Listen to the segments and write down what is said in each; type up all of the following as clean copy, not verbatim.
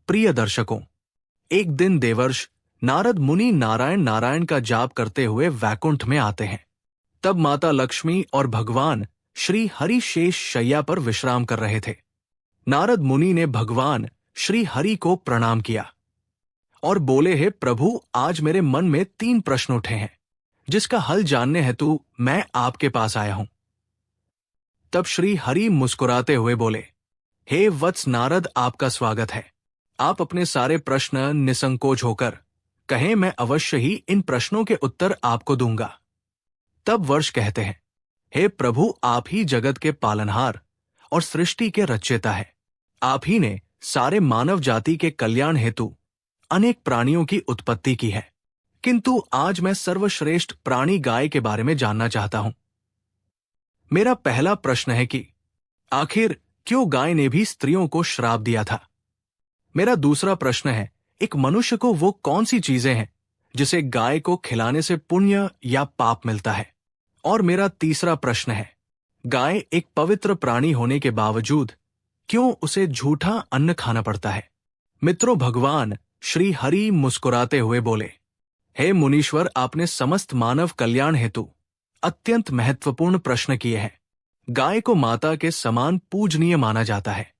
प्रिय दर्शकों, एक दिन देवर्ष नारद मुनि नारायण नारायण का जाप करते हुए वैकुंठ में आते हैं। तब माता लक्ष्मी और भगवान श्री हरि शेष शैया पर विश्राम कर रहे थे। नारद मुनि ने भगवान श्री हरि को प्रणाम किया और बोले, हे प्रभु, आज मेरे मन में 3 प्रश्न उठे हैं, जिसका हल जानने हेतु मैं आपके पास आया हूं। तब श्री हरि मुस्कुराते हुए बोले, हे वत्स नारद, आपका स्वागत है। आप अपने सारे प्रश्न निसंकोच होकर कहें, मैं अवश्य ही इन प्रश्नों के उत्तर आपको दूंगा। तब वर्ष कहते हैं, हे प्रभु, आप ही जगत के पालनहार और सृष्टि के रचयिता है। आप ही ने सारे मानव जाति के कल्याण हेतु अनेक प्राणियों की उत्पत्ति की है, किंतु आज मैं सर्वश्रेष्ठ प्राणी गाय के बारे में जानना चाहता हूं। मेरा पहला प्रश्न है कि आखिर क्यों गाय ने भी स्त्रियों को श्राप दिया था। मेरा दूसरा प्रश्न है, एक मनुष्य को वो कौन सी चीजें हैं जिसे गाय को खिलाने से पुण्य या पाप मिलता है। और मेरा तीसरा प्रश्न है, गाय एक पवित्र प्राणी होने के बावजूद क्यों उसे झूठा अन्न खाना पड़ता है। मित्रों, भगवान श्री हरि मुस्कुराते हुए बोले, हे मुनीश्वर, आपने समस्त मानव कल्याण हेतु अत्यंत महत्वपूर्ण प्रश्न किए हैं। गाय को माता के समान पूजनीय माना जाता है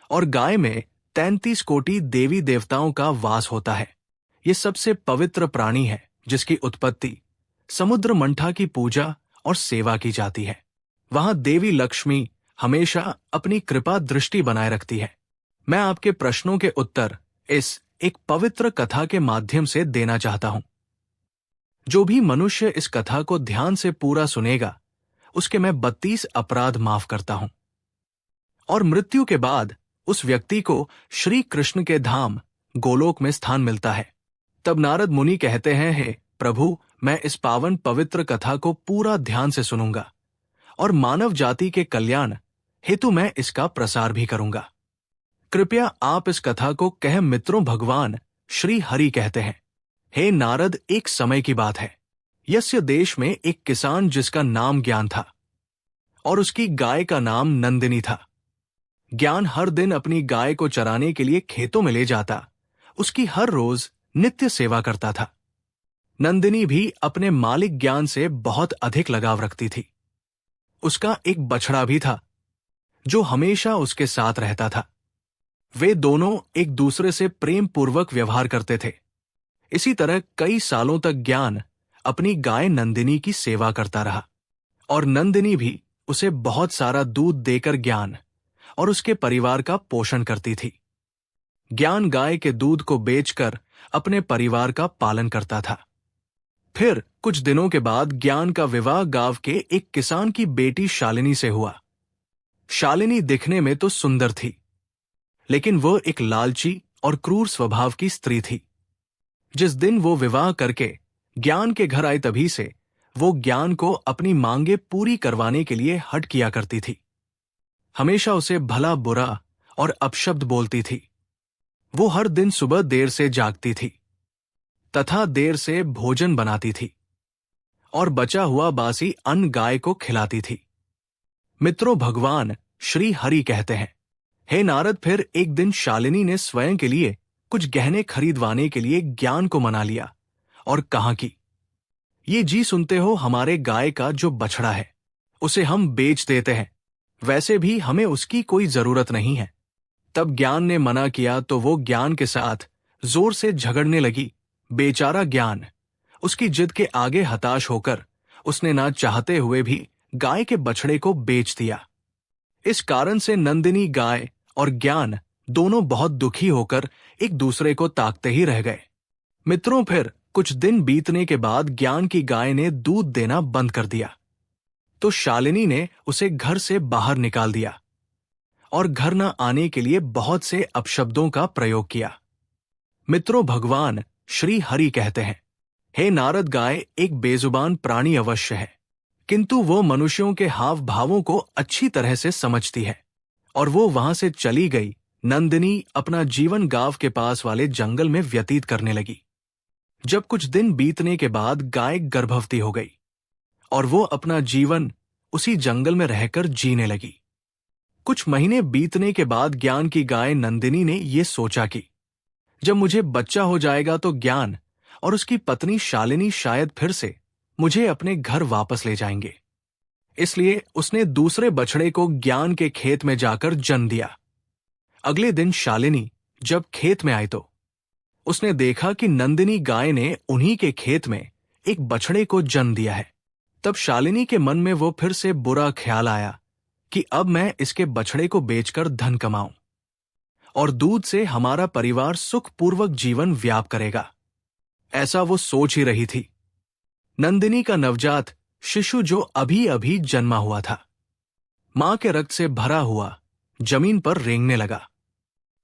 और गाय में 33 कोटि देवी देवताओं का वास होता है। ये सबसे पवित्र प्राणी है जिसकी उत्पत्ति समुद्र मंठा की पूजा और सेवा की जाती है। वहां देवी लक्ष्मी हमेशा अपनी कृपा दृष्टि बनाए रखती है। मैं आपके प्रश्नों के उत्तर इस एक पवित्र कथा के माध्यम से देना चाहता हूं। जो भी मनुष्य इस कथा को ध्यान से पूरा सुनेगा, उसके मैं 32 अपराध माफ करता हूं और मृत्यु के बाद उस व्यक्ति को श्री कृष्ण के धाम गोलोक में स्थान मिलता है। तब नारद मुनि कहते हैं, हे प्रभु, मैं इस पावन पवित्र कथा को पूरा ध्यान से सुनूंगा और मानव जाति के कल्याण हेतु मैं इसका प्रसार भी करूंगा। कृपया आप इस कथा को कह। मित्रों, भगवान श्री हरि कहते हैं, हे नारद, एक समय की बात है। यस्य देश में एक किसान जिसका नाम ज्ञान था और उसकी गाय का नाम नंदिनी था। ज्ञान हर दिन अपनी गाय को चराने के लिए खेतों में ले जाता, उसकी हर रोज नित्य सेवा करता था। नंदिनी भी अपने मालिक ज्ञान से बहुत अधिक लगाव रखती थी। उसका एक बछड़ा भी था जो हमेशा उसके साथ रहता था। वे दोनों एक दूसरे से प्रेम पूर्वक व्यवहार करते थे। इसी तरह कई सालों तक ज्ञान अपनी गाय नंदिनी की सेवा करता रहा और नंदिनी भी उसे बहुत सारा दूध देकर ज्ञान और उसके परिवार का पोषण करती थी। ज्ञान गाय के दूध को बेचकर अपने परिवार का पालन करता था। फिर कुछ दिनों के बाद ज्ञान का विवाह गांव के एक किसान की बेटी शालिनी से हुआ। शालिनी दिखने में तो सुंदर थी, लेकिन वह एक लालची और क्रूर स्वभाव की स्त्री थी। जिस दिन वो विवाह करके ज्ञान के घर आई, तभी से वो ज्ञान को अपनी मांगे पूरी करवाने के लिए हट किया करती थी। हमेशा उसे भला बुरा और अपशब्द बोलती थी। वो हर दिन सुबह देर से जागती थी तथा देर से भोजन बनाती थी और बचा हुआ बासी अन्न गाय को खिलाती थी। मित्रों, भगवान श्री हरि कहते हैं, हे नारद, फिर एक दिन शालिनी ने स्वयं के लिए कुछ गहने खरीदवाने के लिए ज्ञान को मना लिया और कहा कि ये जी सुनते हो, हमारे गाय का जो बछड़ा है उसे हम बेच देते हैं, वैसे भी हमें उसकी कोई जरूरत नहीं है। तब ज्ञान ने मना किया तो वो ज्ञान के साथ जोर से झगड़ने लगी। बेचारा ज्ञान उसकी जिद के आगे हताश होकर उसने ना चाहते हुए भी गाय के बछड़े को बेच दिया। इस कारण से नंदिनी गाय और ज्ञान दोनों बहुत दुखी होकर एक दूसरे को ताकते ही रह गए। मित्रों, फिर कुछ दिन बीतने के बाद ज्ञान की गाय ने दूध देना बंद कर दिया तो शालिनी ने उसे घर से बाहर निकाल दिया और घर न आने के लिए बहुत से अपशब्दों का प्रयोग किया। मित्रों, भगवान श्री हरि कहते हैं, हे नारद, गाय एक बेजुबान प्राणी अवश्य है, किंतु वो मनुष्यों के हाव भावों को अच्छी तरह से समझती है और वो वहां से चली गई। नंदिनी अपना जीवन गांव के पास वाले जंगल में व्यतीत करने लगी। जब कुछ दिन बीतने के बाद गाय गर्भवती हो गई और वो अपना जीवन उसी जंगल में रहकर जीने लगी। कुछ महीने बीतने के बाद ज्ञान की गाय नंदिनी ने ये सोचा कि जब मुझे बच्चा हो जाएगा तो ज्ञान और उसकी पत्नी शालिनी शायद फिर से मुझे अपने घर वापस ले जाएंगे। इसलिए उसने दूसरे बछड़े को ज्ञान के खेत में जाकर जन्म दिया। अगले दिन शालिनी जब खेत में आई तो उसने देखा कि नंदिनी गाय ने उन्हीं के खेत में एक बछड़े को जन्म दिया है। तब शालिनी के मन में वो फिर से बुरा ख्याल आया कि अब मैं इसके बछड़े को बेचकर धन कमाऊं और दूध से हमारा परिवार सुखपूर्वक जीवन व्याप करेगा, ऐसा वो सोच ही रही थी। नंदिनी का नवजात शिशु जो अभी अभी जन्मा हुआ था, मां के रक्त से भरा हुआ जमीन पर रेंगने लगा,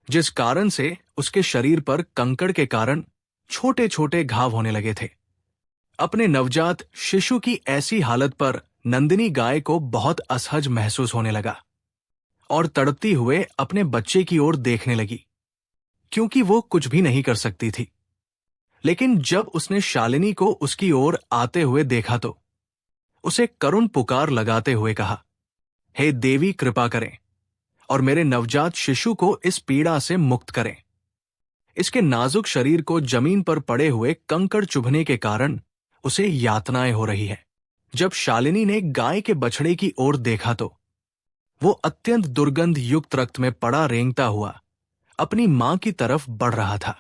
जिस कारण से उसके शरीर पर कंकड़ के कारण छोटे छोटे घाव होने लगे थे। अपने नवजात शिशु की ऐसी हालत पर नंदिनी गाय को बहुत असहज महसूस होने लगा और तड़पती हुए अपने बच्चे की ओर देखने लगी, क्योंकि वो कुछ भी नहीं कर सकती थी। लेकिन जब उसने शालिनी को उसकी ओर आते हुए देखा तो उसे करुण पुकार लगाते हुए कहा, हे देवी, कृपा करें और मेरे नवजात शिशु को इस पीड़ा से मुक्त करें। इसके नाजुक शरीर को जमीन पर पड़े हुए कंकड़ चुभने के कारण उसे यातनाएं हो रही है। जब शालिनी ने गाय के बछड़े की ओर देखा तो वो अत्यंत दुर्गंध युक्त रक्त में पड़ा रेंगता हुआ अपनी मां की तरफ बढ़ रहा था।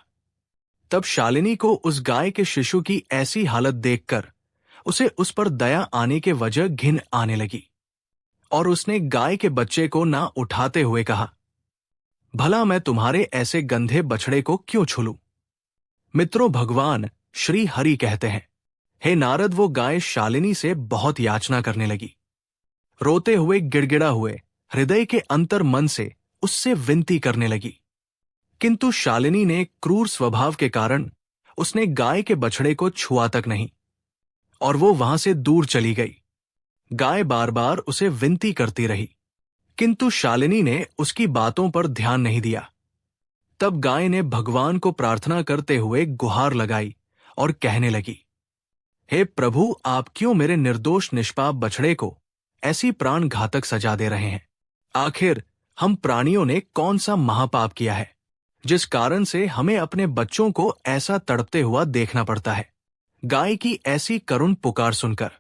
तब शालिनी को उस गाय के शिशु की ऐसी हालत देखकर उसे उस पर दया आने के वजह घिन आने लगी और उसने गाय के बच्चे को ना उठाते हुए कहा, भला मैं तुम्हारे ऐसे गंधे बछड़े को क्यों छू लूं? मित्रों, भगवान श्री हरि कहते हैं, हे नारद, वो गाय शालिनी से बहुत याचना करने लगी। रोते हुए, गिड़गिड़ा हुए हृदय के अंतर मन से उससे विनती करने लगी, किंतु शालिनी ने क्रूर स्वभाव के कारण उसने गाय के बछड़े को छुआ तक नहीं और वो वहां से दूर चली गई। गाय बार बार उसे विनती करती रही, किंतु शालिनी ने उसकी बातों पर ध्यान नहीं दिया। तब गाय ने भगवान को प्रार्थना करते हुए गुहार लगाई और कहने लगी, हे प्रभु, आप क्यों मेरे निर्दोष निष्पाप बछड़े को ऐसी प्राण घातक सजा दे रहे हैं? आखिर हम प्राणियों ने कौन सा महापाप किया है जिस कारण से हमें अपने बच्चों को ऐसा तड़पते हुआ देखना पड़ता है? गाय की ऐसी करुण पुकार सुनकर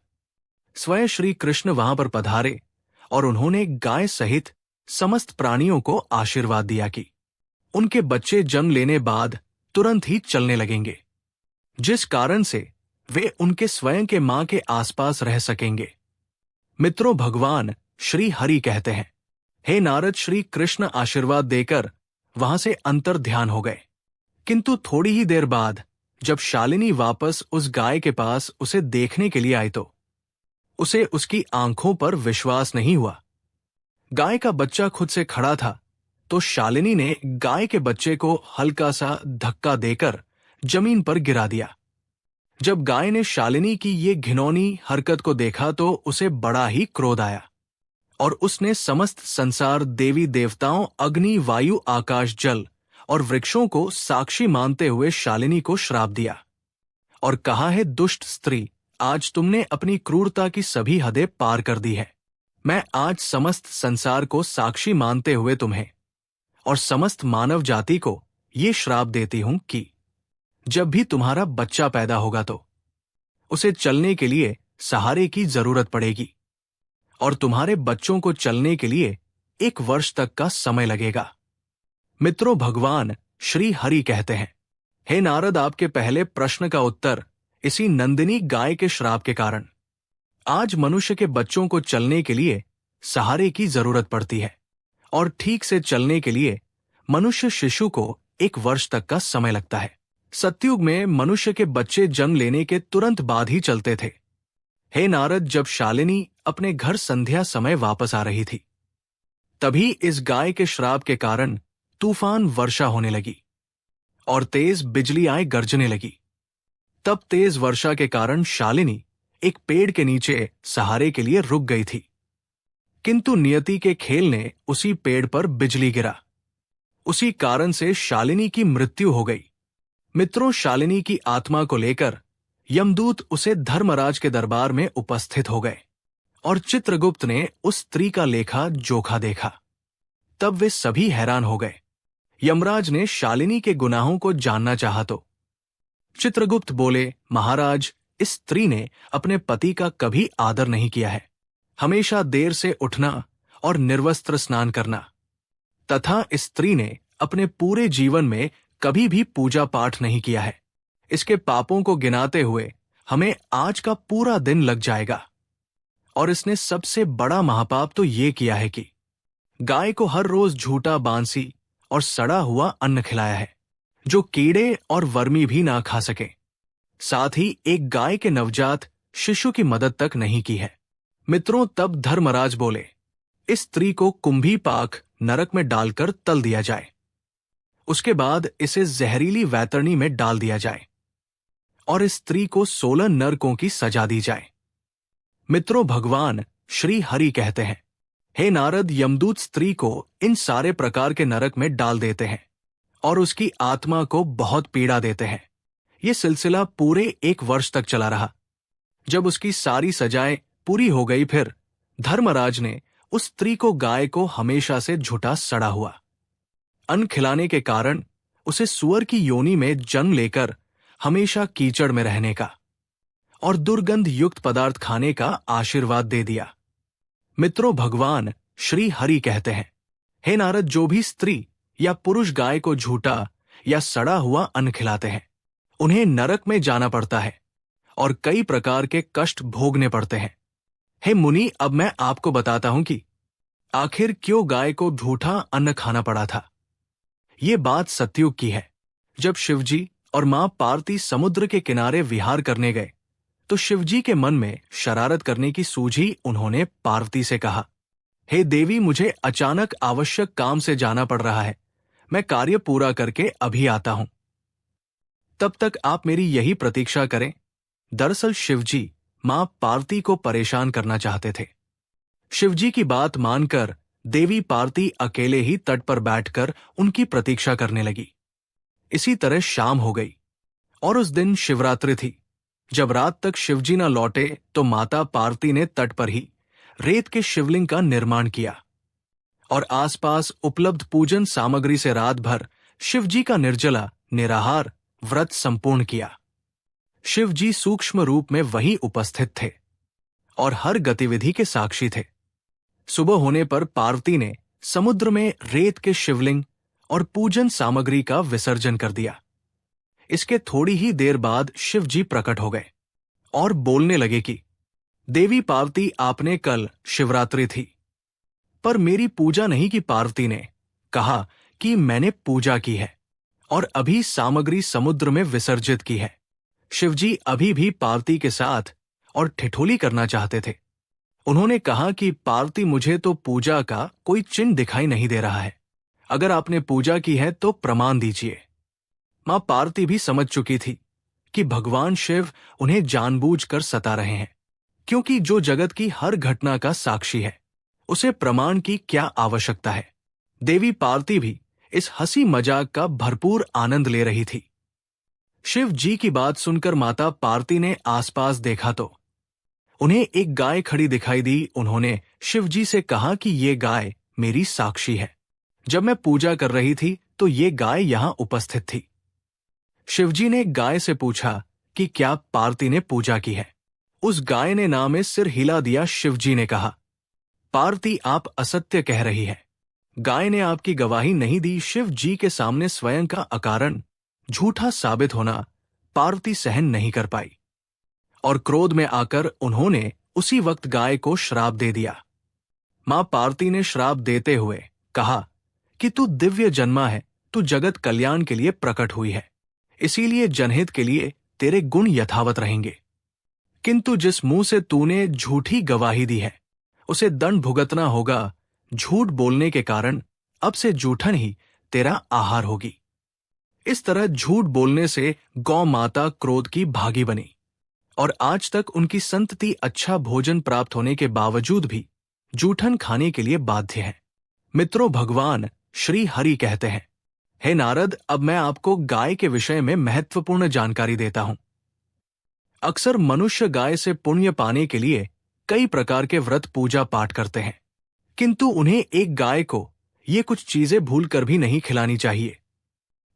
स्वयं श्री कृष्ण वहां पर पधारे और उन्होंने गाय सहित समस्त प्राणियों को आशीर्वाद दिया कि उनके बच्चे जन्म लेने बाद तुरंत ही चलने लगेंगे, जिस कारण से वे उनके स्वयं के मां के आसपास रह सकेंगे। मित्रों, भगवान श्री हरि कहते हैं, हे नारद, श्री कृष्ण आशीर्वाद देकर वहां से अंतर ध्यान हो गए। किंतु थोड़ी ही देर बाद जब शालिनी वापस उस गाय के पास उसे देखने के लिए आई तो उसे उसकी आंखों पर विश्वास नहीं हुआ। गाय का बच्चा खुद से खड़ा था तो शालिनी ने गाय के बच्चे को हल्का सा धक्का देकर जमीन पर गिरा दिया। जब गाय ने शालिनी की ये घिनौनी हरकत को देखा तो उसे बड़ा ही क्रोध आया और उसने समस्त संसार, देवी देवताओं, अग्नि, वायु, आकाश, जल और वृक्षों को साक्षी मानते हुए शालिनी को श्राप दिया और कहा, है दुष्ट स्त्री, आज तुमने अपनी क्रूरता की सभी हदें पार कर दी है। मैं आज समस्त संसार को साक्षी मानते हुए तुम्हें और समस्त मानव जाति को ये श्राप देती हूं कि जब भी तुम्हारा बच्चा पैदा होगा तो उसे चलने के लिए सहारे की जरूरत पड़ेगी और तुम्हारे बच्चों को चलने के लिए 1 वर्ष तक का समय लगेगा। मित्रों, भगवान श्री हरि कहते हैं, हे नारद, आपके पहले प्रश्न का उत्तर इसी नंदिनी गाय के श्राप के कारण आज मनुष्य के बच्चों को चलने के लिए सहारे की जरूरत पड़ती है और ठीक से चलने के लिए मनुष्य शिशु को 1 वर्ष तक का समय लगता है। सतयुग में मनुष्य के बच्चे जन्म लेने के तुरंत बाद ही चलते थे। हे नारद, जब शालिनी अपने घर संध्या समय वापस आ रही थी तभी इस गाय के श्राप के कारण तूफान वर्षा होने लगी और तेज बिजलियां गरजने लगी। तब तेज वर्षा के कारण शालिनी एक पेड़ के नीचे सहारे के लिए रुक गई थी, किंतु नियति के खेल ने उसी पेड़ पर बिजली गिरा। उसी कारण से शालिनी की मृत्यु हो गई। मित्रों, शालिनी की आत्मा को लेकर यमदूत उसे धर्मराज के दरबार में उपस्थित हो गए और चित्रगुप्त ने उस स्त्री का लेखा जोखा देखा। तब वे सभी हैरान हो गए। यमराज ने शालिनी के गुनाहों को जानना चाहा तो चित्रगुप्त बोले, महाराज, इस स्त्री ने अपने पति का कभी आदर नहीं किया है। हमेशा देर से उठना और निर्वस्त्र स्नान करना, तथा इस स्त्री ने अपने पूरे जीवन में कभी भी पूजा पाठ नहीं किया है। इसके पापों को गिनाते हुए हमें आज का पूरा दिन लग जाएगा। और इसने सबसे बड़ा महापाप तो ये किया है कि गाय को हर रोज झूठा बांसी और सड़ा हुआ अन्न खिलाया है, जो कीड़े और वर्मी भी ना खा सके। साथ ही एक गाय के नवजात शिशु की मदद तक नहीं की है। मित्रों, तब धर्मराज बोले, इस स्त्री को कुंभी पाक नरक में डालकर तल दिया जाए। उसके बाद इसे जहरीली वैतरणी में डाल दिया जाए और इस स्त्री को 16 नरकों की सजा दी जाए। मित्रों, भगवान श्री हरि कहते हैं, हे नारद, यमदूत स्त्री को इन सारे प्रकार के नरक में डाल देते हैं और उसकी आत्मा को बहुत पीड़ा देते हैं। ये सिलसिला पूरे 1 वर्ष तक चला रहा। जब उसकी सारी सजाएं पूरी हो गई, फिर धर्मराज ने उस स्त्री को गाय को हमेशा से झूठा सड़ा हुआ अन्न खिलाने के कारण उसे सूअर की योनि में जन्म लेकर हमेशा कीचड़ में रहने का और दुर्गंध युक्त पदार्थ खाने का आशीर्वाद दे दिया। मित्रों, भगवान श्री हरि कहते हैं, हे नारद, जो भी स्त्री या पुरुष गाय को झूठा या सड़ा हुआ अन्न खिलाते हैं, उन्हें नरक में जाना पड़ता है और कई प्रकार के कष्ट भोगने पड़ते हैं। हे मुनि, अब मैं आपको बताता हूं कि आखिर क्यों गाय को झूठा अन्न खाना पड़ा था। ये बात सतयुग की है। जब शिवजी और मां पार्वती समुद्र के किनारे विहार करने गए तो शिवजी के मन में शरारत करने की सूझी। उन्होंने पार्वती से कहा, हे देवी, मुझे अचानक आवश्यक काम से जाना पड़ रहा है। मैं कार्य पूरा करके अभी आता हूं। तब तक आप मेरी यही प्रतीक्षा करें। दरअसल शिवजी मां पार्वती को परेशान करना चाहते थे। शिवजी की बात मानकर देवी पार्वती अकेले ही तट पर बैठकर उनकी प्रतीक्षा करने लगी। इसी तरह शाम हो गई और उस दिन शिवरात्रि थी। जब रात तक शिवजी न लौटे तो माता पार्वती ने तट पर ही रेत के शिवलिंग का निर्माण किया और आसपास उपलब्ध पूजन सामग्री से रात भर शिवजी का निर्जला निराहार व्रत संपूर्ण किया। शिवजी सूक्ष्म रूप में वहीं उपस्थित थे और हर गतिविधि के साक्षी थे। सुबह होने पर पार्वती ने समुद्र में रेत के शिवलिंग और पूजन सामग्री का विसर्जन कर दिया। इसके थोड़ी ही देर बाद शिवजी प्रकट हो गए और बोलने लगे कि देवी पार्वती, आपने कल शिवरात्रि थी पर मेरी पूजा नहीं की। पार्वती ने कहा कि मैंने पूजा की है और अभी सामग्री समुद्र में विसर्जित की है। शिवजी अभी भी पार्वती के साथ और ठिठोली करना चाहते थे। उन्होंने कहा कि पार्वती, मुझे तो पूजा का कोई चिन्ह दिखाई नहीं दे रहा है। अगर आपने पूजा की है तो प्रमाण दीजिए। मां पार्वती भी समझ चुकी थी कि भगवान शिव उन्हें जानबूझकर सता रहे हैं, क्योंकि जो जगत की हर घटना का साक्षी है उसे प्रमाण की क्या आवश्यकता है। देवी पार्वती भी इस हंसी मजाक का भरपूर आनंद ले रही थी। शिव जी की बात सुनकर माता पार्वती ने आसपास देखा तो उन्हें एक गाय खड़ी दिखाई दी। उन्होंने शिव जी से कहा कि ये गाय मेरी साक्षी है। जब मैं पूजा कर रही थी तो ये गाय यहां उपस्थित थी। शिवजी ने गाय से पूछा कि क्या पार्वती ने पूजा की है। उस गाय ने ना में सिर हिला दिया। शिवजी ने कहा, पार्वती, आप असत्य कह रही है। गाय ने आपकी गवाही नहीं दी। शिव जी के सामने स्वयं का अकारण झूठा साबित होना पार्वती सहन नहीं कर पाई और क्रोध में आकर उन्होंने उसी वक्त गाय को श्राप दे दिया। मां पार्वती ने श्राप देते हुए कहा कि तू दिव्य जन्मा है, तू जगत कल्याण के लिए प्रकट हुई है, इसीलिए जनहित के लिए तेरे गुण यथावत रहेंगे। किंतु जिस मुंह से तूने झूठी गवाही दी है उसे दंड भुगतना होगा। झूठ बोलने के कारण अब से जूठन ही तेरा आहार होगी। इस तरह झूठ बोलने से गौ माता क्रोध की भागी बनी और आज तक उनकी संतति अच्छा भोजन प्राप्त होने के बावजूद भी जूठन खाने के लिए बाध्य है। मित्रों, भगवान श्री हरि कहते हैं, हे नारद, अब मैं आपको गाय के विषय में महत्वपूर्ण जानकारी देता हूं। अक्सर मनुष्य गाय से पुण्य पाने के लिए कई प्रकार के व्रत पूजा पाठ करते हैं, किंतु उन्हें एक गाय को ये कुछ चीजें भूल कर भी नहीं खिलानी चाहिए।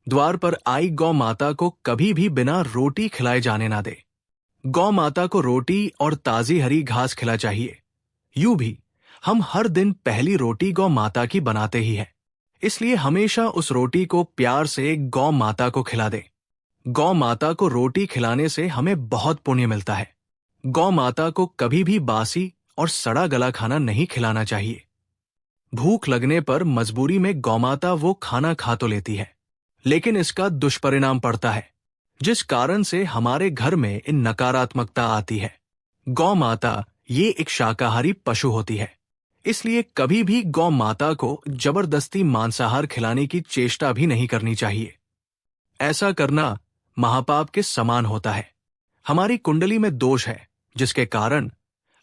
द्वार पर आई गौ माता को कभी भी बिना रोटी खिलाए जाने ना दे। गौ माता को रोटी और ताजी हरी घास खिला चाहिए। यूं भी हम हर दिन पहली रोटी गौ माता की बनाते ही हैं, इसलिए हमेशा उस रोटी को प्यार से गौ माता को खिला दें। गौ माता को रोटी खिलाने से हमें बहुत पुण्य मिलता है। गौ माता को कभी भी बासी और सड़ा गला खाना नहीं खिलाना चाहिए। भूख लगने पर मजबूरी में गौमाता वो खाना खा तो लेती है, लेकिन इसका दुष्परिणाम पड़ता है, जिस कारण से हमारे घर में इन नकारात्मकता आती है। गौ माता ये एक शाकाहारी पशु होती है, इसलिए कभी भी गौ माता को जबरदस्ती मांसाहार खिलाने की चेष्टा भी नहीं करनी चाहिए। ऐसा करना महापाप के समान होता है। हमारी कुंडली में दोष है, जिसके कारण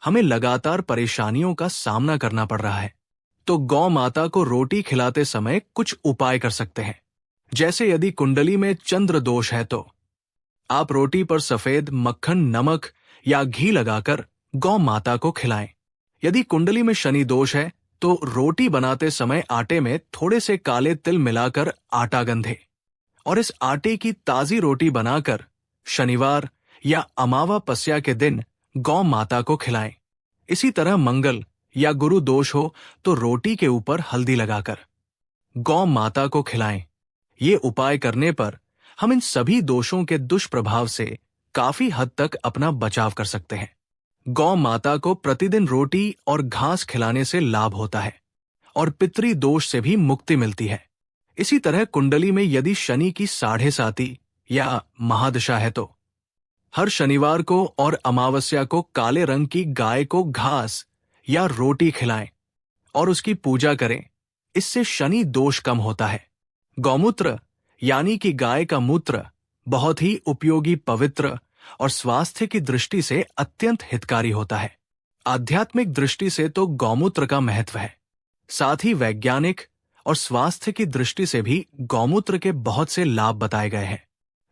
हमें लगातार परेशानियों का सामना करना पड़ रहा है। तो गौ माता को रोटी खिलाते समय कुछ उपाय कर सकते हैं। जैसे यदि कुंडली में चंद्र दोष है तो आप रोटी पर सफेद मक्खन, नमक या घी लगाकर गौ माता को खिलाएं। यदि कुंडली में शनि दोष है तो रोटी बनाते समय आटे में थोड़े से काले तिल मिलाकर आटा गंधे और इस आटे की ताजी रोटी बनाकर शनिवार या अमावस्या के दिन गौ माता को खिलाएं। इसी तरह मंगल या गुरु दोष हो तो रोटी के ऊपर हल्दी लगाकर गौ माता को खिलाएं। ये उपाय करने पर हम इन सभी दोषों के दुष्प्रभाव से काफी हद तक अपना बचाव कर सकते हैं। गौ माता को प्रतिदिन रोटी और घास खिलाने से लाभ होता है और पितृ दोष से भी मुक्ति मिलती है। इसी तरह कुंडली में यदि शनि की 7.5 या महादशा है तो हर शनिवार को और अमावस्या को काले रंग की गाय को घास या रोटी खिलाएं और उसकी पूजा करें। इससे शनि दोष कम होता है। गौमूत्र यानी कि गाय का मूत्र बहुत ही उपयोगी, पवित्र और स्वास्थ्य की दृष्टि से अत्यंत हितकारी होता है। आध्यात्मिक दृष्टि से तो गौमूत्र का महत्व है, साथ ही वैज्ञानिक और स्वास्थ्य की दृष्टि से भी गौमूत्र के बहुत से लाभ बताए गए हैं।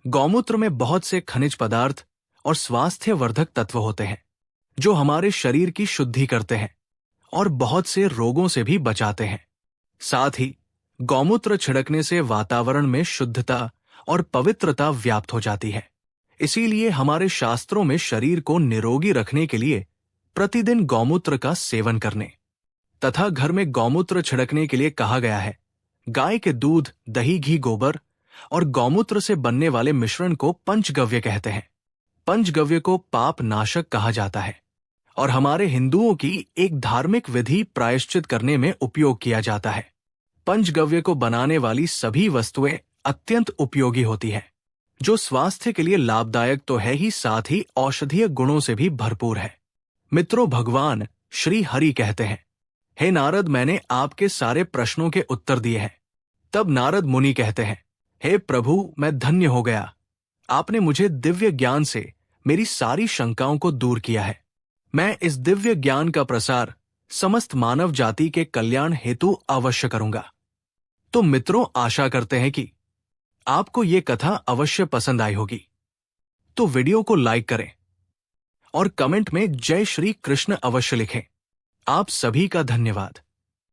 गौमूत्र में बहुत से खनिज पदार्थ और स्वास्थ्यवर्धक तत्व होते हैं, जो हमारे शरीर की शुद्धि करते हैं और बहुत से रोगों से भी बचाते हैं। साथ ही गौमूत्र छिड़कने से वातावरण में शुद्धता और पवित्रता व्याप्त हो जाती है। इसीलिए हमारे शास्त्रों में शरीर को निरोगी रखने के लिए प्रतिदिन गौमूत्र का सेवन करने तथा घर में गौमूत्र छिड़कने के लिए कहा गया है। गाय के दूध, दही, घी, गोबर और गौमूत्र से बनने वाले मिश्रण को पंचगव्य कहते हैं। पंचगव्य को पाप नाशक कहा जाता है और हमारे हिंदुओं की एक धार्मिक विधि प्रायश्चित करने में उपयोग किया जाता है। पंचगव्य को बनाने वाली सभी वस्तुएं अत्यंत उपयोगी होती हैं, जो स्वास्थ्य के लिए लाभदायक तो है ही, साथ ही औषधीय गुणों से भी भरपूर है। मित्रों, भगवान श्री हरि कहते हैं, हे नारद, मैंने आपके सारे प्रश्नों के उत्तर दिए हैं। तब नारद मुनि कहते हैं, हे प्रभु, मैं धन्य हो गया। आपने मुझे दिव्य ज्ञान से मेरी सारी शंकाओं को दूर किया है। मैं इस दिव्य ज्ञान का प्रसार समस्त मानव जाति के कल्याण हेतु अवश्य करूंगा। तो मित्रों, आशा करते हैं कि आपको ये कथा अवश्य पसंद आई होगी। तो वीडियो को लाइक करें और कमेंट में जय श्री कृष्ण अवश्य लिखें। आप सभी का धन्यवाद।